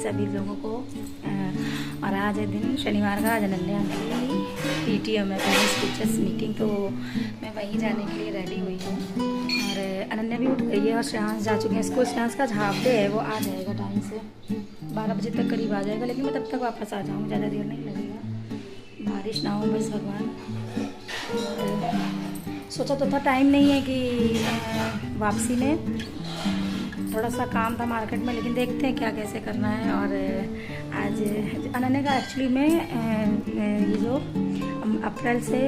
सभी लोगों को। और आज है दिन शनिवार का, आज अनन्या की पीटीएम है, पेरेंट्स टीचर्स मीटिंग, तो मैं वहीं जाने के लिए रेडी हुई हूँ। और अनन्या भी उठ गई है और श्रेयांश जा चुके हैं स्कूल। श्रेयांश का हाफ डे है, वो आ जाएगा टाइम से, 12 बजे तक करीब आ जाएगा, लेकिन मैं तब तक वापस आ जाऊँगी, ज़्यादा देर नहीं लगेगा, बारिश ना हो बस भगवान। सोचा तो था, टाइम नहीं है कि वापसी में थोड़ा सा काम था मार्केट में, लेकिन देखते हैं क्या कैसे करना है। और आज अनन्या का एक्चुअली में ये जो अप्रैल से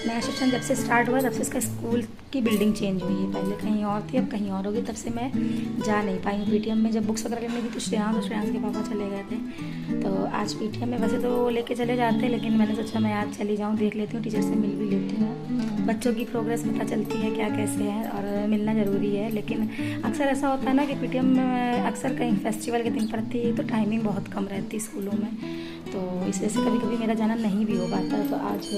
नया सेशन जब से स्टार्ट हुआ तब से इसका स्कूल की बिल्डिंग चेंज हुई है। पहले कहीं और थी, अब कहीं और होगी, तब से मैं जा नहीं पाई हूँ पीटीएम में। जब बुक्स वगैरह लेनी थी तो श्रेयांश के पापा चले गए थे, तो आज पीटीएम में वैसे तो लेके चले जाते, लेकिन मैंने सोचा मैं आज चली जाऊँ, देख लेती हूँ, टीचर से मिल भी लेती हूँ, बच्चों की प्रोग्रेस पता चलती है क्या कैसे है, और मिलना ज़रूरी है। लेकिन अक्सर ऐसा होता है ना कि पीटीएम में अक्सर कहीं फेस्टिवल के दिन पड़ती है, तो टाइमिंग बहुत कम रहती है स्कूलों में, तो इस वजह से कभी कभी मेरा जाना नहीं भी हो पाता। तो आज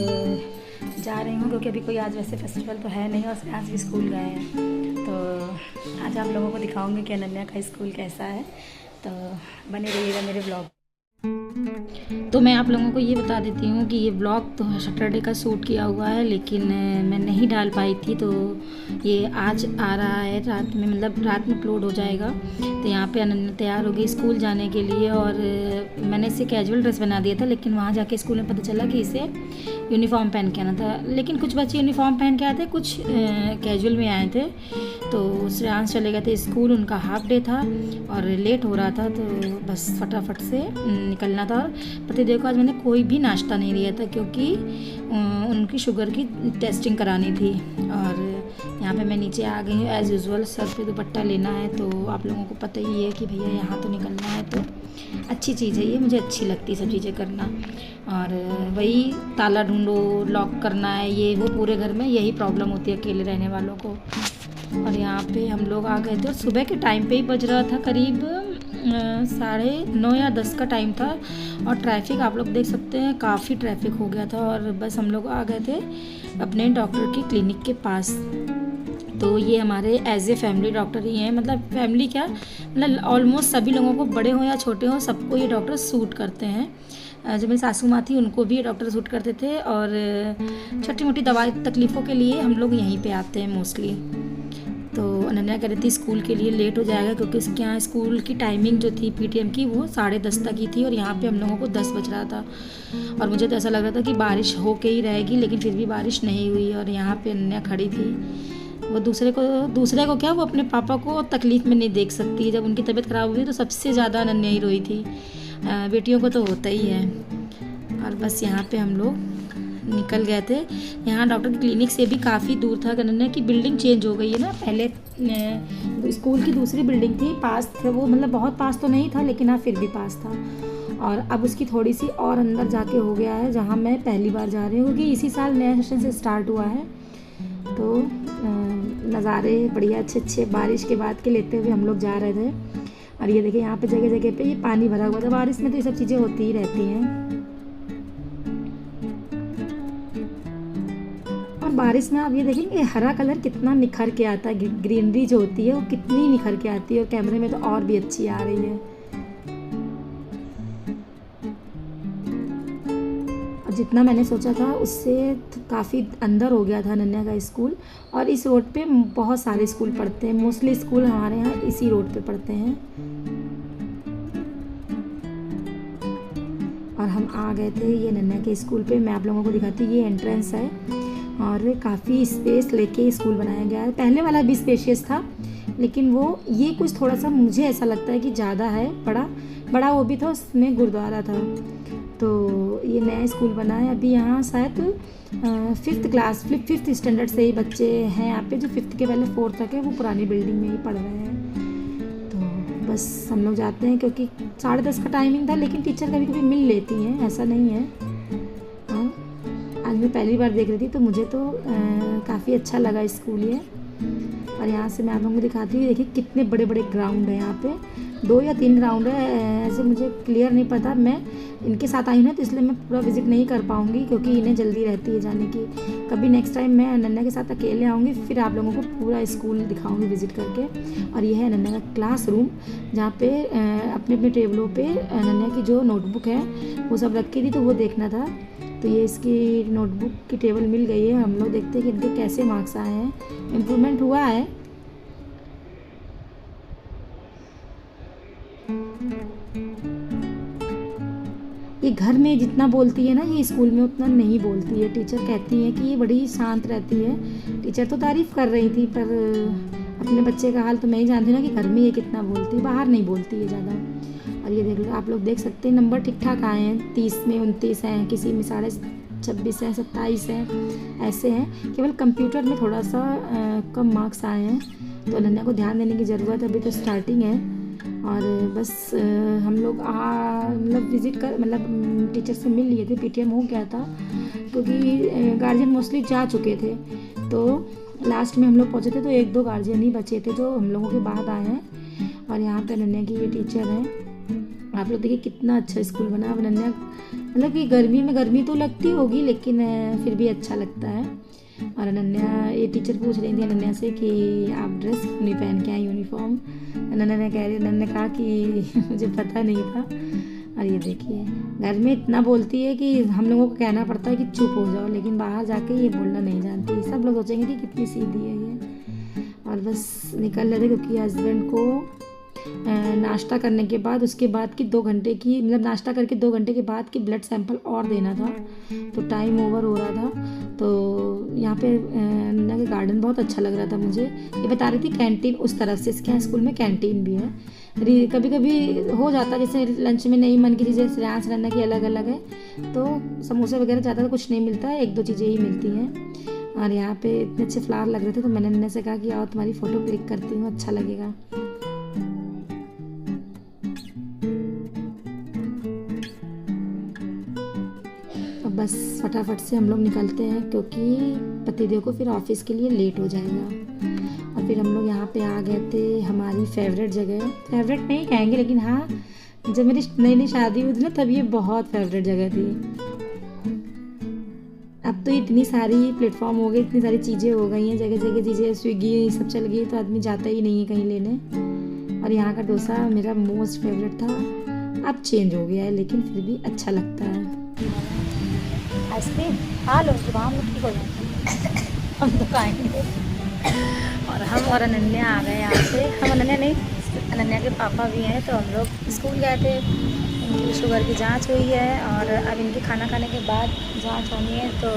जा रही हूँ क्योंकि अभी कोई आज वैसे फेस्टिवल तो है नहीं, और आज भी स्कूल गए हैं, तो आज आप लोगों को दिखाऊंगी कि अनन्या का स्कूल कैसा है, तो बने रहिएगा मेरे ब्लॉग। तो मैं आप लोगों को ये बता देती हूँ कि ये ब्लॉग तो सैटरडे का शूट किया हुआ है, लेकिन मैं नहीं डाल पाई थी, तो ये आज आ रहा है रात में, मतलब रात में अपलोड हो जाएगा। तो यहाँ पे अनन्या तैयार हो गई स्कूल जाने के लिए, और मैंने इसे कैजुअल ड्रेस बना दिया था, लेकिन वहाँ जाके स्कूल में पता चला कि इसे यूनिफॉर्म पहन के आना था। लेकिन कुछ बच्चे यूनिफॉर्म पहन के आए थे, कुछ कैजुअल में आए थे। तो श्रेयांश चले गए थे स्कूल, उनका हाफ डे था और लेट हो रहा था, तो बस फटाफट से निकलना था। और पतिदेव को आज मैंने कोई भी नाश्ता नहीं दिया था, क्योंकि उनकी शुगर की टेस्टिंग करानी थी। और यहाँ पे मैं नीचे आ गई हूँ एज़ यूजुअल, सर पे दुपट्टा लेना है, तो आप लोगों को पता ही है कि भैया यहाँ तो निकलना है, तो अच्छी चीज़ है ये, मुझे अच्छी लगती है सब चीज़ें करना। और वही ताला ढूंढो, लॉक करना है, ये वो, पूरे घर में यही प्रॉब्लम होती है अकेले रहने वालों को। और यहाँ पे हम लोग आ गए थे, और सुबह के टाइम पे ही बज रहा था करीब 9:30 या 10 का टाइम था, और ट्रैफिक आप लोग देख सकते हैं, काफ़ी ट्रैफिक हो गया था। और बस हम लोग आ गए थे अपने डॉक्टर की क्लिनिक के पास। तो ये हमारे एज ए फैमिली डॉक्टर ही हैं, मतलब फैमिली क्या, मतलब ऑलमोस्ट सभी लोगों को, बड़े हों या छोटे हों, सबको ये डॉक्टर सूट करते हैं। जो मेरी सासू माँ थी उनको भी डॉक्टर सूट करते थे, और छोटी मोटी दवाई तकलीफ़ों के लिए हम लोग यहीं पे आते हैं मोस्टली। तो अनन्या कह रही थी स्कूल के लिए लेट हो जाएगा, क्योंकि इसके यहाँ स्कूल की टाइमिंग जो थी पीटीएम की वो 10:30 तक ही थी, और यहाँ पे हम लोगों को 10 बज रहा था। और मुझे तो ऐसा लग रहा था कि बारिश हो के ही रहेगी, लेकिन फिर भी बारिश नहीं हुई। और यहाँ पे अनन्या खड़ी थी, वो दूसरे को क्या, वो अपने पापा को तकलीफ़ में नहीं देख सकती। जब उनकी तबीयत ख़राब हुई तो सबसे ज़्यादा अनन्या ही रोई थी, बेटियों को तो होता ही है। और बस यहाँ पे हम लोग निकल गए थे। यहाँ डॉक्टर की क्लिनिक से भी काफ़ी दूर था, अनन्या की बिल्डिंग चेंज हो गई है ना, पहले स्कूल की दूसरी बिल्डिंग थी, पास थे वो, मतलब बहुत पास तो नहीं था, लेकिन हाँ फिर भी पास था। और अब उसकी थोड़ी सी और अंदर जाके हो गया है, जहाँ मैं पहली बार जा रही हूँ, क्योंकि इसी साल नया सेशन से स्टार्ट हुआ है। तो नज़ारे बढ़िया अच्छे अच्छे बारिश के बाद के लेते हुए हम लोग जा रहे थे। और ये देखिए यहाँ पे जगह जगह पे ये पानी भरा हुआ था, बारिश में तो ये सब चीज़ें होती ही रहती हैं। और बारिश में आप ये देखेंगे हरा कलर कितना निखर के आता है, ग्रीनरी जो होती है वो कितनी निखर के आती है, और कैमरे में तो और भी अच्छी आ रही है। और जितना मैंने सोचा था उससे काफ़ी अंदर हो गया था अनन्या का स्कूल। और इस रोड पे बहुत सारे स्कूल पढ़ते हैं, मोस्टली स्कूल हमारे यहाँ इसी रोड पे पढ़ते हैं। और हम आ गए थे ये अनन्या के स्कूल पे। मैं आप लोगों को दिखाती हूँ, ये एंट्रेंस है, और काफ़ी स्पेस लेके स्कूल बनाया गया है। पहले वाला भी स्पेशियस था, लेकिन वो ये कुछ थोड़ा सा मुझे ऐसा लगता है कि ज़्यादा है, बड़ा वो भी था, उसमें गुरुद्वारा था। तो ये नया स्कूल बना है। अभी यहाँ शायद 5th स्टैंडर्ड से ही बच्चे हैं यहाँ पे, जो 5th के पहले 4th तक है वो पुरानी बिल्डिंग में ही पढ़ रहे हैं। तो बस हम लोग जाते हैं, क्योंकि 10:30 का टाइमिंग था, लेकिन टीचर कभी कभी मिल लेती हैं, ऐसा नहीं है। आज मैं पहली बार देख रही थी, तो मुझे तो काफ़ी अच्छा लगा स्कूल ये। और यहाँ से मैं आप लोगों को दिखाती हूँ, देखिए कितने बड़े बड़े ग्राउंड है यहाँ पे, 2 या 3 ग्राउंड है, ऐसे मुझे क्लियर नहीं पता। मैं इनके साथ आई हूँ ना, तो इसलिए मैं पूरा विज़िट नहीं कर पाऊँगी क्योंकि इन्हें जल्दी रहती है जाने की। कभी नेक्स्ट टाइम मैं अनन्या के साथ अकेले आऊँगी, फिर आप लोगों को पूरा स्कूल दिखाऊँगी विज़िट करके। और ये है अनन्या का क्लास रूम, जहाँ पे अपने अपने टेबलों पे अनन्या की जो नोटबुक है वो सब रखी थी, तो वो देखना था। तो ये इसकी नोटबुक की टेबल मिल गई है। हम लोग देखते हैं कि इनके कैसे मार्क्स आए हैं, इम्प्रूवमेंट हुआ है। ये घर में जितना बोलती है ना, ये स्कूल में उतना नहीं बोलती है। टीचर कहती है कि ये बड़ी शांत रहती है। टीचर तो तारीफ़ कर रही थी, पर अपने बच्चे का हाल तो मैं ही जानती हूँ ना कि घर में ये कितना बोलती है, बाहर नहीं बोलती है ज़्यादा। और ये देख लो, आप लोग देख सकते हैं नंबर ठीक ठाक आए हैं। 30 में 29 हैं, किसी में 26.5 हैं, 27 हैं, ऐसे हैं। केवल कंप्यूटर में थोड़ा सा कम मार्क्स आए हैं, तो अनन्या को ध्यान देने की ज़रूरत है। अभी तो स्टार्टिंग है। और बस हम लोग मतलब विज़िट कर मतलब टीचर से मिल लिए थे, पीटीएम हो गया था क्योंकि गार्जियन मोस्टली जा चुके थे। तो लास्ट में हम लोग पहुँचे थे, तो 1-2 गार्जियन ही बचे थे जो हम लोगों के बाद आए हैं। और यहाँ पे अनन्या की ये टीचर हैं। आप लोग देखिए कितना अच्छा स्कूल बना है। अनन्या मतलब कि गर्मी में गर्मी तो लगती होगी, लेकिन फिर भी अच्छा लगता है। और अनन्या, ये टीचर पूछ रही थी अनन्या से कि आप ड्रेस क्यों नहीं पहन के आई, यूनिफॉर्म। अनन्या ने कहा कि मुझे पता नहीं था। और ये देखिए, घर में इतना बोलती है कि हम लोगों को कहना पड़ता है कि चुप हो जाओ, लेकिन बाहर जाके ये बोलना नहीं जानती। सब लोग सोचेंगे कि कितनी सीधी है ये। और बस निकल रहे थे क्योंकि हस्बैंड को नाश्ता करने के बाद, उसके बाद की 2 घंटे की मतलब नाश्ता करके 2 घंटे के बाद की ब्लड सैंपल और देना था, तो टाइम ओवर हो रहा था। तो यहाँ पे अन्ना के गार्डन बहुत अच्छा लग रहा था मुझे। ये बता रही थी कैंटीन उस तरफ से, इसके यहाँ स्कूल में कैंटीन भी है। कभी कभी हो जाता है जैसे लंच में नहीं मन की चीज़ें, श्रेयांश रन्ना की अलग अलग है, तो समोसे वगैरह ज़्यादा तो कुछ नहीं मिलता है, 1-2 चीज़ें ही मिलती हैं। और यहाँ पे इतने अच्छे फ्लावर लग रहे थे, तो मैंने अन्ना से कहा कि आओ तुम्हारी फ़ोटो क्लिक करती हूँ, अच्छा लगेगा। बस फटाफट से हम लोग निकलते हैं क्योंकि पतिदेव को फिर ऑफिस के लिए लेट हो जाएगा। और फिर हम लोग यहाँ पे आ गए थे हमारी फेवरेट जगह। फेवरेट नहीं कहेंगे, लेकिन हाँ, जब मेरी नई नई शादी हुई थी ना, तब ये बहुत फेवरेट जगह थी। अब तो इतनी सारी प्लेटफॉर्म हो गए, इतनी सारी चीज़ें हो गई हैं, जगह जगह चीज़ें, स्विगी सब चल गई, तो आदमी जाता ही नहीं है कहीं लेने। और यहाँ का डोसा मेरा मोस्ट फेवरेट था, अब चेंज हो गया है, लेकिन फिर भी अच्छा लगता है। आइसक्रीम खा लो, जुकाम ठीक हो जाए। हम तो खाएंगे। और हम और अनन्या आ गए यहाँ पे। हम अनन्या नहीं, अनन्या के पापा भी हैं, तो हम लोग स्कूल गए थे। इनकी शुगर की जांच हुई है और अब इनकी खाना खाने के बाद जांच होनी है, तो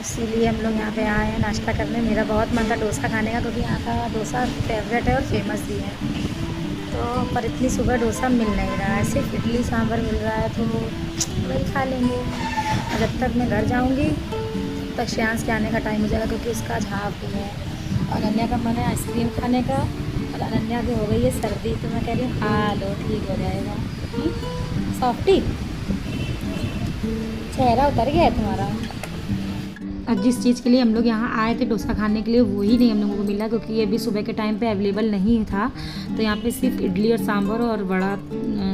इसीलिए हम लोग यहाँ पे आए हैं नाश्ता करने। मेरा बहुत मन था डोसा खाने का, क्योंकि यहाँ का डोसा फेवरेट है और फेमस भी है। तो पर इतनी सुबह डोसा मिल नहीं रहा है, सिर्फ इडली सांभर मिल रहा है, तो वही खा लेंगे। और जब तक मैं घर जाऊंगी तब श्रेयांश के आने का टाइम हो जाएगा, क्योंकि उसका आज हाफ डे है। और अनन्या का मन है आइसक्रीम खाने का, और अनन्या की हो गई है सर्दी, तो मैं कह रही हूँ खा लो, ठीक हो जाएगा। सॉफ्टी, चेहरा उतर गया है तुम्हारा। और जिस चीज़ के लिए हम लोग यहाँ आए थे डोसा खाने के लिए, वही नहीं हम लोगों को मिला, क्योंकि ये भी सुबह के टाइम पे अवेलेबल नहीं था। तो यहाँ पे सिर्फ इडली और सांभर और बड़ा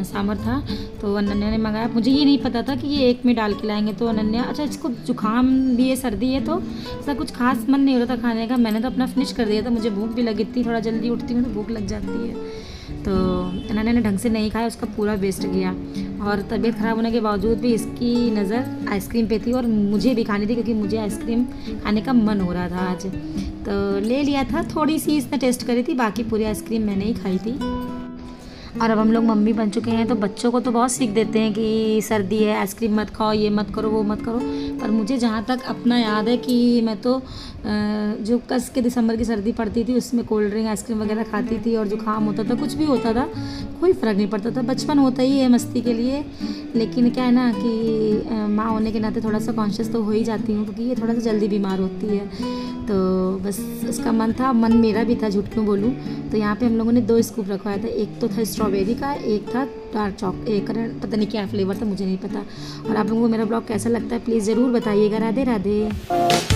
सांभर था, तो अनन्या ने मंगाया। मुझे ये नहीं पता था कि ये एक में डाल के लाएंगे, तो अनन्या, अच्छा इसको जुकाम भी है, सर्दी है, तो ऐसा कुछ खास मन नहीं हो रहा था खाने का। मैंने तो अपना फिनिश कर दिया था, मुझे भूख भी लगी थी, थोड़ा जल्दी उठती हूँ तो भूख लग जाती है। तो अनन्या ने ढंग से नहीं खाया, उसका पूरा वेस्ट गया। और तबीयत ख़राब होने के बावजूद भी इसकी नज़र आइसक्रीम पे थी, और मुझे भी खानी थी क्योंकि मुझे आइसक्रीम खाने का मन हो रहा था आज, तो ले लिया था। थोड़ी सी इसने टेस्ट करी थी, बाकी पूरी आइसक्रीम मैंने ही खाई थी। और अब हम लोग मम्मी बन चुके हैं, तो बच्चों को तो बहुत सीख देते हैं कि सर्दी है, आइसक्रीम मत खाओ, ये मत करो, वो मत करो। पर मुझे जहाँ तक अपना याद है कि मैं तो जो कस के दिसंबर की सर्दी पड़ती थी, उसमें कोल्ड ड्रिंक आइसक्रीम वगैरह खाती थी, और जुकाम होता था, कुछ भी होता था, कोई फ़र्क नहीं पड़ता था। बचपन होता ही है मस्ती के लिए, लेकिन क्या है ना कि माँ होने के नाते थोड़ा सा कॉन्शियस तो हो ही जाती हूँ, क्योंकि ये थोड़ा सा जल्दी बीमार होती है। तो बस उसका मन था, मन मेरा भी था, झूठ क्यों बोलूँ। तो यहाँ पे हम लोगों ने 2 स्कूप रखवाया था, एक तो था स्ट्रॉबेरी का, एक था डार्क चॉक, एक पता नहीं क्या फ्लेवर था, मुझे नहीं पता। और आप लोगों को मेरा ब्लॉग कैसा लगता है प्लीज़ ज़रूर बताइएगा। राधे राधे।